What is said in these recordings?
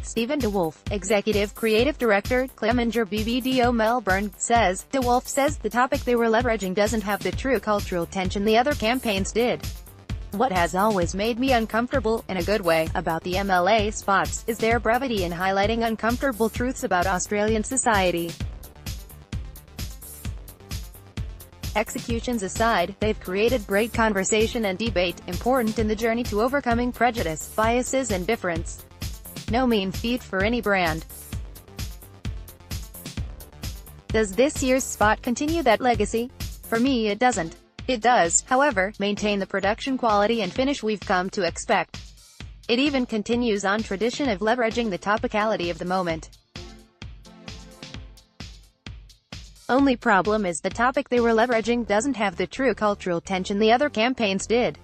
Stephen DeWolf, Executive Creative Director, Clemenger BBDO Melbourne, says. DeWolf says the topic they were leveraging doesn't have the true cultural tension the other campaigns did. What has always made me uncomfortable, in a good way, about the MLA spots, is their brevity in highlighting uncomfortable truths about Australian society. Executions aside, they've created great conversation and debate, important in the journey to overcoming prejudice, biases and difference. No mean feat for any brand. Does this year's spot continue that legacy? For me it doesn't. It does, however, maintain the production quality and finish we've come to expect. It even continues on tradition of leveraging the topicality of the moment. Only problem is the topic they were leveraging doesn't have the true cultural tension the other campaigns did.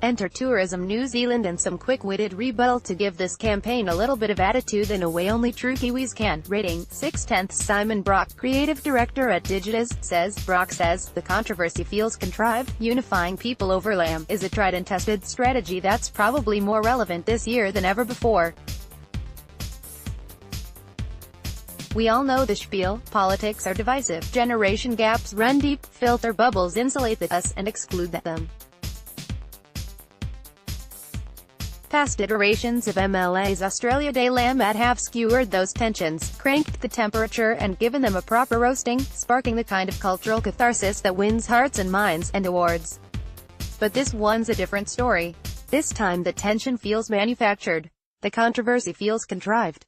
Enter Tourism New Zealand and some quick-witted rebuttal to give this campaign a little bit of attitude in a way only true Kiwis can. Rating, 6/10. Simon Brock, creative director at Prejudice, says. Brock says, the controversy feels contrived. Unifying people over lamb is a tried and tested strategy that's probably more relevant this year than ever before. We all know the spiel. Politics are divisive. Generation gaps run deep. Filter bubbles insulate us and exclude them. Past iterations of MLA's Australia Day Lamb have skewered those tensions, cranked the temperature and given them a proper roasting, sparking the kind of cultural catharsis that wins hearts and minds, and awards. But this one's a different story. This time the tension feels manufactured. The controversy feels contrived.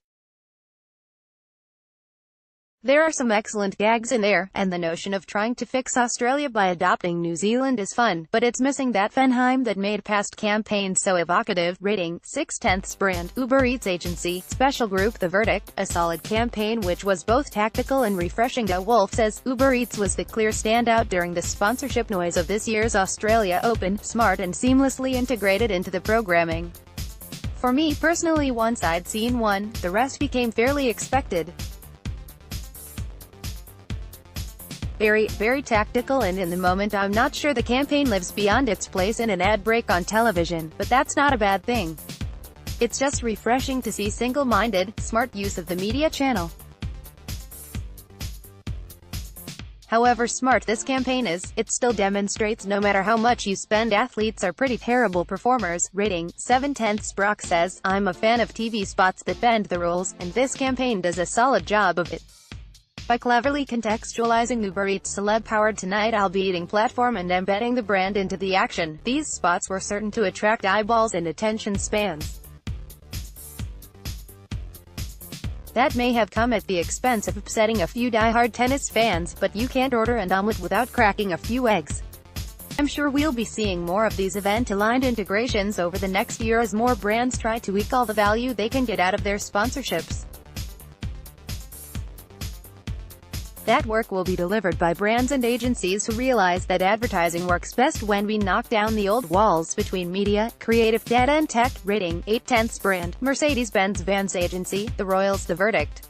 There are some excellent gags in there, and the notion of trying to fix Australia by adopting New Zealand is fun, but it's missing that Fenheim that made past campaigns so evocative. Rating, 6/10. Brand, Uber Eats agency, special group The Verdict, a solid campaign which was both tactical and refreshing. DeWolf says, Uber Eats was the clear standout during the sponsorship noise of this year's Australia Open, smart and seamlessly integrated into the programming. For me personally, once I'd seen one, the rest became fairly expected. Very tactical and in the moment. I'm not sure the campaign lives beyond its place in an ad break on television, but that's not a bad thing. It's just refreshing to see single-minded, smart use of the media channel. However smart this campaign is, it still demonstrates no matter how much you spend athletes are pretty terrible performers. Rating, 7/10. Brock says, I'm a fan of TV spots that bend the rules, and this campaign does a solid job of it. By cleverly contextualizing Uber Eats' celeb-powered Tonight I'll Be Eating platform and embedding the brand into the action, these spots were certain to attract eyeballs and attention spans. That may have come at the expense of upsetting a few die-hard tennis fans, but you can't order an omelet without cracking a few eggs. I'm sure we'll be seeing more of these event-aligned integrations over the next year as more brands try to eke all the value they can get out of their sponsorships. That work will be delivered by brands and agencies who realize that advertising works best when we knock down the old walls between media, creative, data and tech. Rating, 8/10. Brand, Mercedes-Benz Vans agency, The Royals. The Verdict,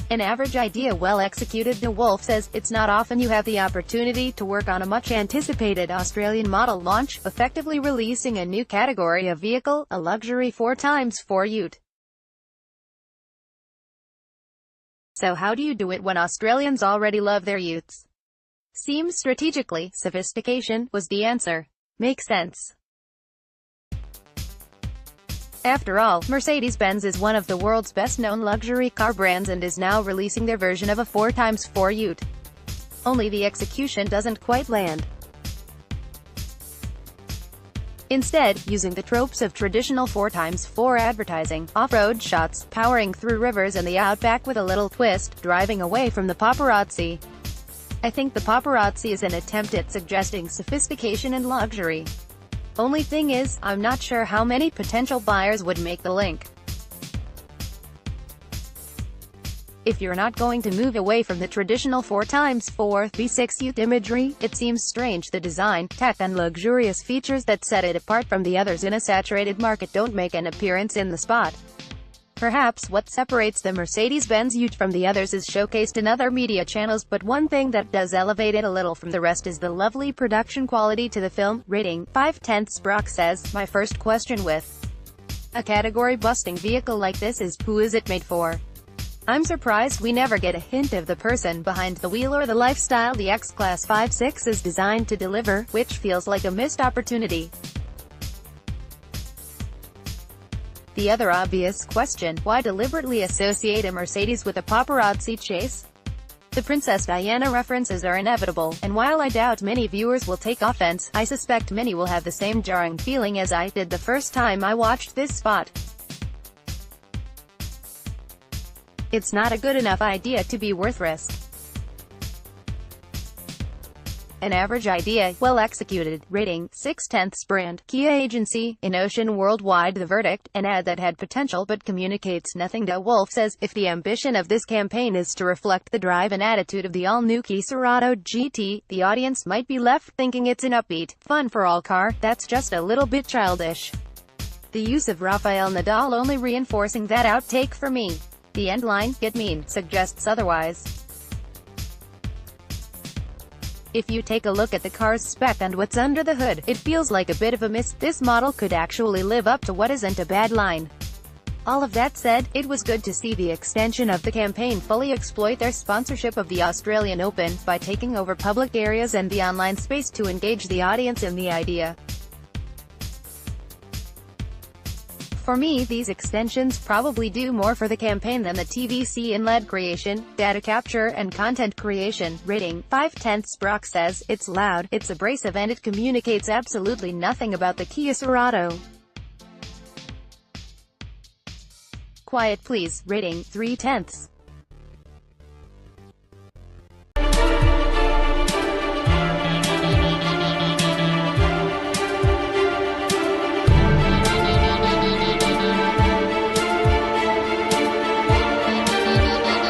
an average idea well executed. DeWolf says, it's not often you have the opportunity to work on a much-anticipated Australian model launch, effectively releasing a new category of vehicle, a luxury 4x4 ute. So how do you do it when Australians already love their utes? Seems strategically, sophistication, was the answer. Makes sense. After all, Mercedes-Benz is one of the world's best-known luxury car brands and is now releasing their version of a 4x4 ute. Only the execution doesn't quite land. Instead, using the tropes of traditional 4x4 advertising, off-road shots, powering through rivers and the outback with a little twist, driving away from the paparazzi. I think the paparazzi is an attempt at suggesting sophistication and luxury. Only thing is, I'm not sure how many potential buyers would make the link. If you're not going to move away from the traditional 4x4 V6 ute imagery, it seems strange the design, tech and luxurious features that set it apart from the others in a saturated market don't make an appearance in the spot. Perhaps what separates the Mercedes-Benz ute from the others is showcased in other media channels, but one thing that does elevate it a little from the rest is the lovely production quality to the film. Rating, 5/10. Brock says, my first question with A category-busting vehicle like this is who is it made for? I'm surprised we never get a hint of the person behind the wheel or the lifestyle the X-Class 5/6 is designed to deliver, which feels like a missed opportunity. The other obvious question, why deliberately associate a Mercedes with a paparazzi chase? The Princess Diana references are inevitable, and while I doubt many viewers will take offense, I suspect many will have the same jarring feeling as I did the first time I watched this spot. It's not a good enough idea to be worth risk. An average idea, well executed. Rating, 6/10 brand, Kia agency, in Ocean Worldwide. The verdict, an ad that had potential but communicates nothing. De Wolf says, if the ambition of this campaign is to reflect the drive and attitude of the all-new Kia Sorento GT, the audience might be left thinking it's an upbeat, fun-for-all car that's just a little bit childish. The use of Rafael Nadal only reinforcing that outtake for me. The end line, "Get mean," suggests otherwise. If you take a look at the car's spec and what's under the hood, it feels like a bit of a miss. This model could actually live up to what isn't a bad line. All of that said, it was good to see the extension of the campaign fully exploit their sponsorship of the Australian Open, by taking over public areas and the online space to engage the audience in the idea. For me, these extensions probably do more for the campaign than the TVC in lead creation, data capture, and content creation. Rating, 5/10. Brock says, it's loud, it's abrasive, and it communicates absolutely nothing about the Kia Sorento. Quiet please. Rating, 3/10.